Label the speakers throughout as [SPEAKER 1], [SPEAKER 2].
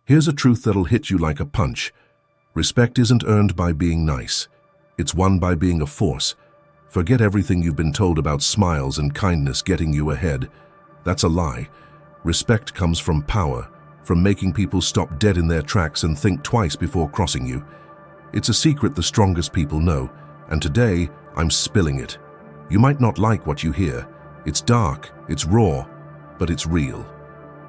[SPEAKER 1] Here's a truth that'll hit you like a punch. Respect isn't earned by being nice. It's won by being a force. Forget everything you've been told about smiles and kindness getting you ahead. That's a lie. Respect comes from power, from making people stop dead in their tracks and think twice before crossing you. It's a secret the strongest people know, and today I'm spilling it. You might not like what you hear. It's dark, it's raw, but it's real.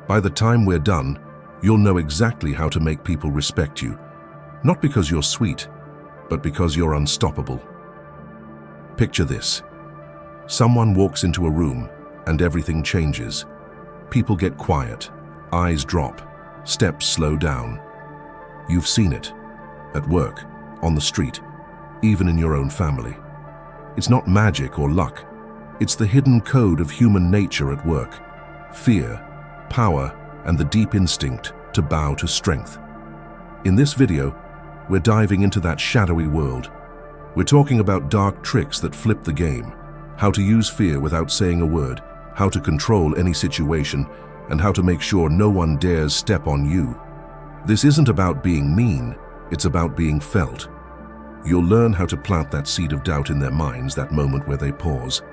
[SPEAKER 1] By the time we're done, you'll know exactly how to make people respect you. Not because you're sweet, but because you're unstoppable. Picture this. Someone walks into a room and everything changes. People get quiet, eyes drop, steps slow down. You've seen it. At work, on the street, even in your own family. It's not magic or luck. It's the hidden code of human nature at work. Fear, power, and the deep instinct to bow to strength. In this video, we're diving into that shadowy world. We're talking about dark tricks that flip the game, how to use fear without saying a word, how to control any situation, and how to make sure no one dares step on you. This isn't about being mean, it's about being felt. You'll learn how to plant that seed of doubt in their minds, that moment where they pause.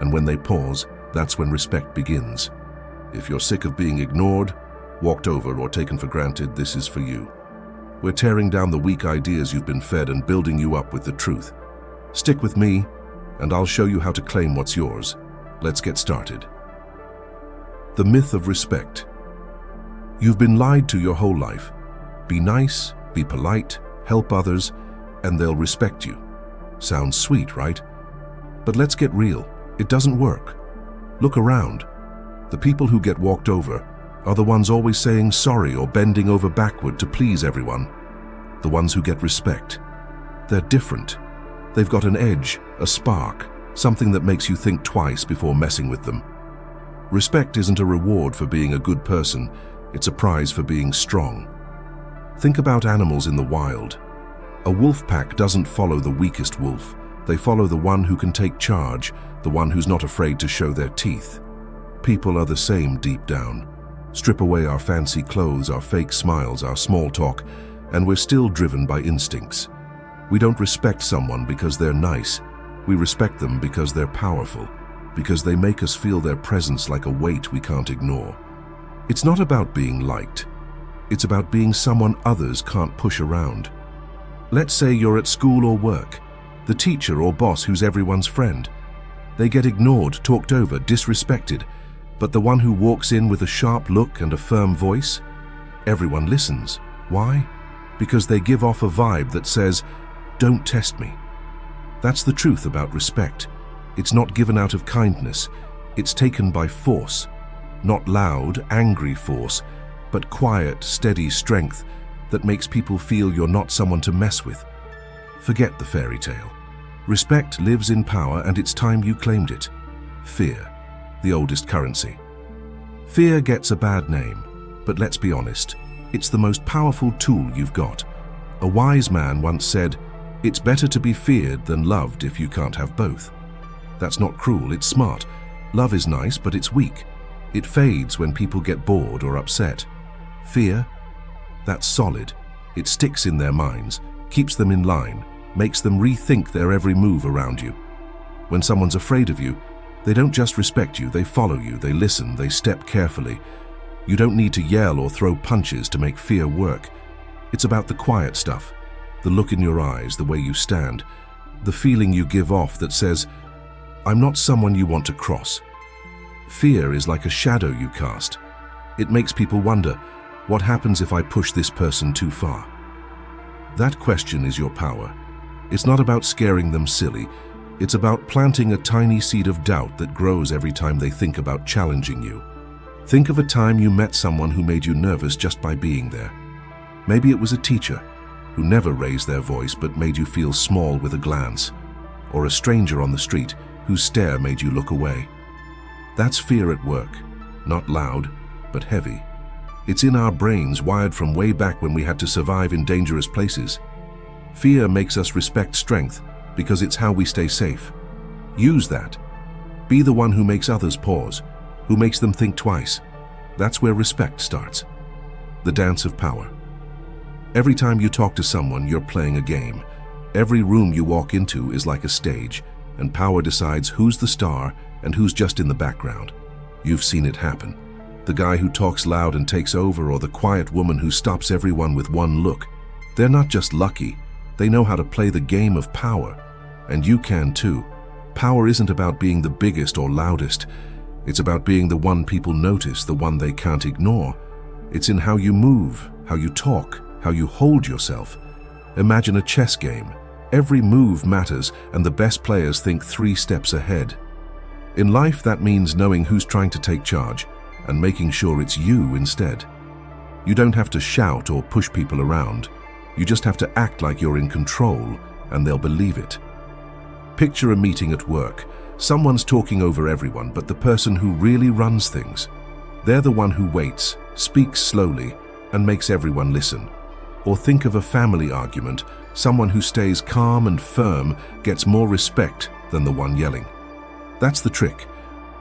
[SPEAKER 1] And when they pause, that's when respect begins. If you're sick of being ignored, walked over, or taken for granted, this is for you. We're tearing down the weak ideas you've been fed and building you up with the truth. Stick with me, and I'll show you how to claim what's yours. Let's get started. The myth of respect. You've been lied to your whole life. Be nice, be polite, help others, and they'll respect you. Sounds sweet, right? But let's get real. It doesn't work. Look around. The people who get walked over are the ones always saying sorry or bending over backward to please everyone. The ones who get respect. They're different. They've got an edge, a spark, something that makes you think twice before messing with them. Respect isn't a reward for being a good person, it's a prize for being strong. Think about animals in the wild. A wolf pack doesn't follow the weakest wolf. They follow the one who can take charge, the one who's not afraid to show their teeth. People are the same deep down. Strip away our fancy clothes, our fake smiles, our small talk, and we're still driven by instincts. We don't respect someone because they're nice. We respect them because they're powerful, because they make us feel their presence like a weight we can't ignore. It's not about being liked. It's about being someone others can't push around. Let's say you're at school or work, the teacher or boss who's everyone's friend. They get ignored, talked over, disrespected, but the one who walks in with a sharp look and a firm voice, everyone listens. Why? Because they give off a vibe that says, "Don't test me." That's the truth about respect. It's not given out of kindness. It's taken by force. Not loud, angry force, but quiet, steady strength that makes people feel you're not someone to mess with. Forget the fairy tale. Respect lives in power, and it's time you claimed it. Fear, the oldest currency. Fear gets a bad name, but let's be honest, it's the most powerful tool you've got. A wise man once said, "It's better to be feared than loved if you can't have both." That's not cruel, it's smart. Love is nice, but it's weak. It fades when people get bored or upset. Fear? That's solid. It sticks in their minds, keeps them in line, makes them rethink their every move around you. When someone's afraid of you, they don't just respect you, they follow you, they listen, they step carefully. You don't need to yell or throw punches to make fear work. It's about the quiet stuff, the look in your eyes, the way you stand, the feeling you give off that says, "I'm not someone you want to cross." Fear is like a shadow you cast. It makes people wonder, what happens if I push this person too far? That question is your power. It's not about scaring them silly. It's about planting a tiny seed of doubt that grows every time they think about challenging you. Think of a time you met someone who made you nervous just by being there. Maybe it was a teacher who never raised their voice but made you feel small with a glance, or a stranger on the street whose stare made you look away. That's fear at work, not loud, but heavy. It's in our brains, wired from way back when we had to survive in dangerous places. Fear makes us respect strength because it's how we stay safe. Use that. Be the one who makes others pause, who makes them think twice. That's where respect starts. The dance of power. Every time you talk to someone, you're playing a game. Every room you walk into is like a stage, and power decides who's the star and who's just in the background. You've seen it happen. The guy who talks loud and takes over, or the quiet woman who stops everyone with one look. They're not just lucky, they know how to play the game of power. And you can too. Power isn't about being the biggest or loudest. It's about being the one people notice, the one they can't ignore. It's in how you move, how you talk, how you hold yourself. Imagine a chess game. Every move matters, and the best players think 3 steps ahead. In life, that means knowing who's trying to take charge and making sure it's you instead. You don't have to shout or push people around. You just have to act like you're in control, and they'll believe it. Picture a meeting at work. Someone's talking over everyone, but the person who really runs things. They're the one who waits, speaks slowly, and makes everyone listen. Or think of a family argument. Someone who stays calm and firm gets more respect than the one yelling. That's the trick.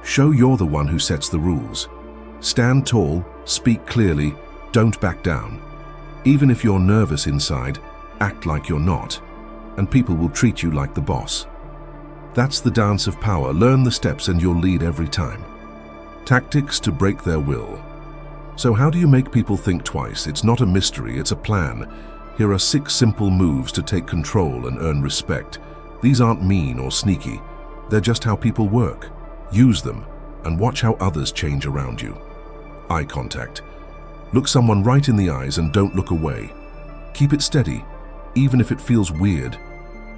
[SPEAKER 1] Show you're the one who sets the rules. Stand tall, speak clearly, don't back down. Even if you're nervous inside, act like you're not, and people will treat you like the boss. That's the dance of power. Learn the steps and you'll lead every time. Tactics to break their will. So how do you make people think twice? It's not a mystery, it's a plan. Here are 6 simple moves to take control and earn respect. These aren't mean or sneaky. They're just how people work. Use them and watch how others change around you. Eye contact. Look someone right in the eyes and don't look away. Keep it steady, even if it feels weird.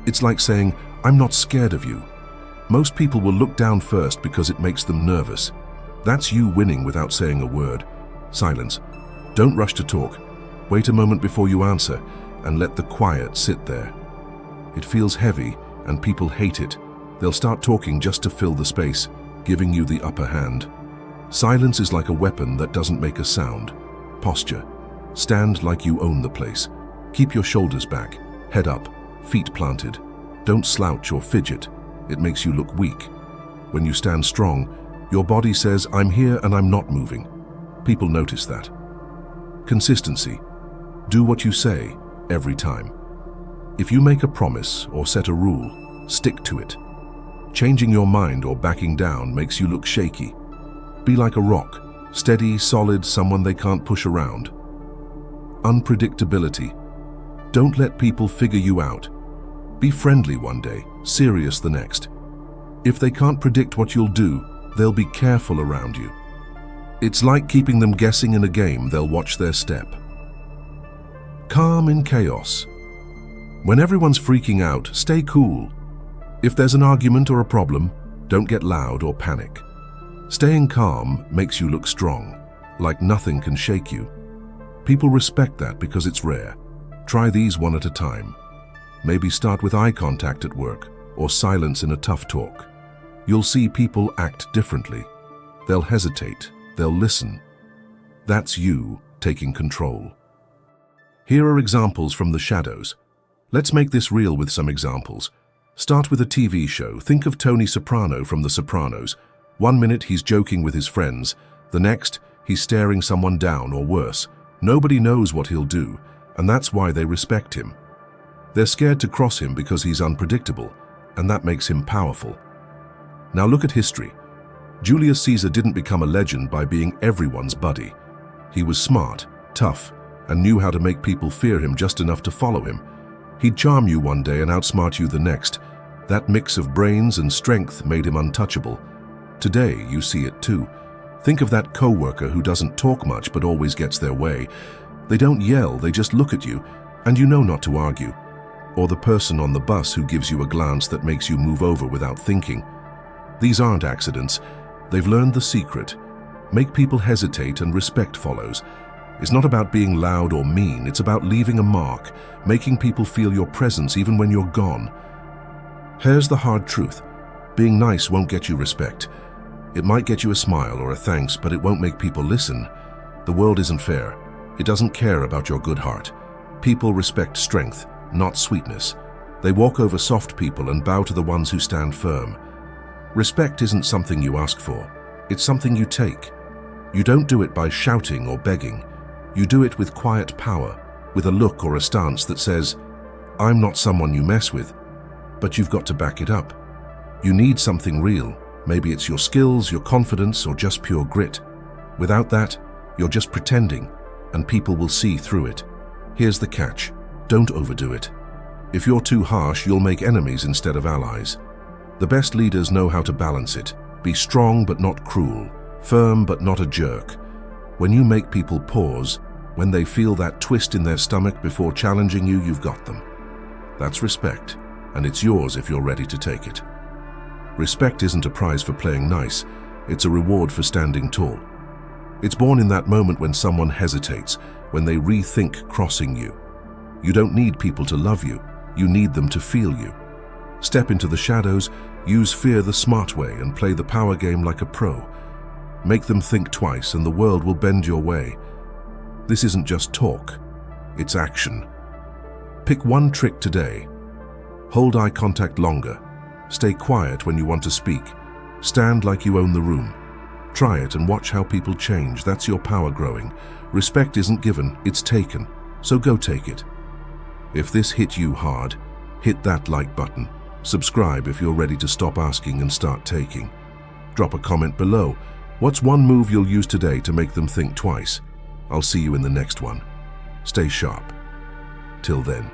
[SPEAKER 1] It's like saying, "I'm not scared of you." Most people will look down first because it makes them nervous. That's you winning without saying a word. Silence. Don't rush to talk. Wait a moment before you answer and let the quiet sit there. It feels heavy and people hate it. They'll start talking just to fill the space, giving you the upper hand. Silence is like a weapon that doesn't make a sound. Posture. Stand like you own the place. Keep your shoulders back, head up, feet planted. Don't slouch or fidget. It makes you look weak. When you stand strong, your body says, "I'm here and I'm not moving." People notice that. Consistency. Do what you say every time. If you make a promise or set a rule, stick to it. Changing your mind or backing down makes you look shaky. Be like a rock, steady, solid, someone they can't push around. Unpredictability. Don't let people figure you out. Be friendly one day, serious the next. If they can't predict what you'll do, they'll be careful around you. It's like keeping them guessing in a game. They'll watch their step. Calm in chaos. When everyone's freaking out, stay cool. If there's an argument or a problem, don't get loud or panic. Staying calm makes you look strong, like nothing can shake you. People respect that because it's rare. Try these one at a time. Maybe start with eye contact at work or silence in a tough talk. You'll see people act differently. They'll hesitate, they'll listen. That's you taking control. Here are examples from the shadows. Let's make this real with some examples. Start with a TV show. Think of Tony Soprano from The Sopranos. 1 minute he's joking with his friends. The next, he's staring someone down or worse. Nobody knows what he'll do, and that's why they respect him. They're scared to cross him because he's unpredictable, and that makes him powerful. Now look at history. Julius Caesar didn't become a legend by being everyone's buddy. He was smart, tough, and knew how to make people fear him just enough to follow him. He'd charm you one day and outsmart you the next. That mix of brains and strength made him untouchable. Today, you see it too. Think of that coworker who doesn't talk much but always gets their way. They don't yell, they just look at you, and you know not to argue. Or the person on the bus who gives you a glance that makes you move over without thinking. These aren't accidents. They've learned the secret. Make people hesitate and respect follows. It's not about being loud or mean, it's about leaving a mark, making people feel your presence even when you're gone. Here's the hard truth. Being nice won't get you respect. It might get you a smile or a thanks, but it won't make people listen. The world isn't fair. It doesn't care about your good heart. People respect strength, not sweetness. They walk over soft people and bow to the ones who stand firm. Respect isn't something you ask for. It's something you take. You don't do it by shouting or begging. You do it with quiet power, with a look or a stance that says, "I'm not someone you mess with," but you've got to back it up. You need something real. Maybe it's your skills, your confidence, or just pure grit. Without that, you're just pretending, and people will see through it. Here's the catch: don't overdo it. If you're too harsh, you'll make enemies instead of allies. The best leaders know how to balance it. Be strong but not cruel, firm but not a jerk. When you make people pause, when they feel that twist in their stomach before challenging you, you've got them. That's respect, and it's yours if you're ready to take it. Respect isn't a prize for playing nice, it's a reward for standing tall. It's born in that moment when someone hesitates, when they rethink crossing you. You don't need people to love you, you need them to feel you. Step into the shadows, use fear the smart way, and play the power game like a pro. Make them think twice and the world will bend your way. This isn't just talk, it's action. Pick one trick today. Hold eye contact longer. Stay quiet when you want to speak. Stand like you own the room. Try it and watch how people change. That's your power growing. Respect isn't given, it's taken. So go take it. If this hit you hard, hit that like button. Subscribe if you're ready to stop asking and start taking. Drop a comment below. What's one move you'll use today to make them think twice? I'll see you in the next one. Stay sharp. Till then.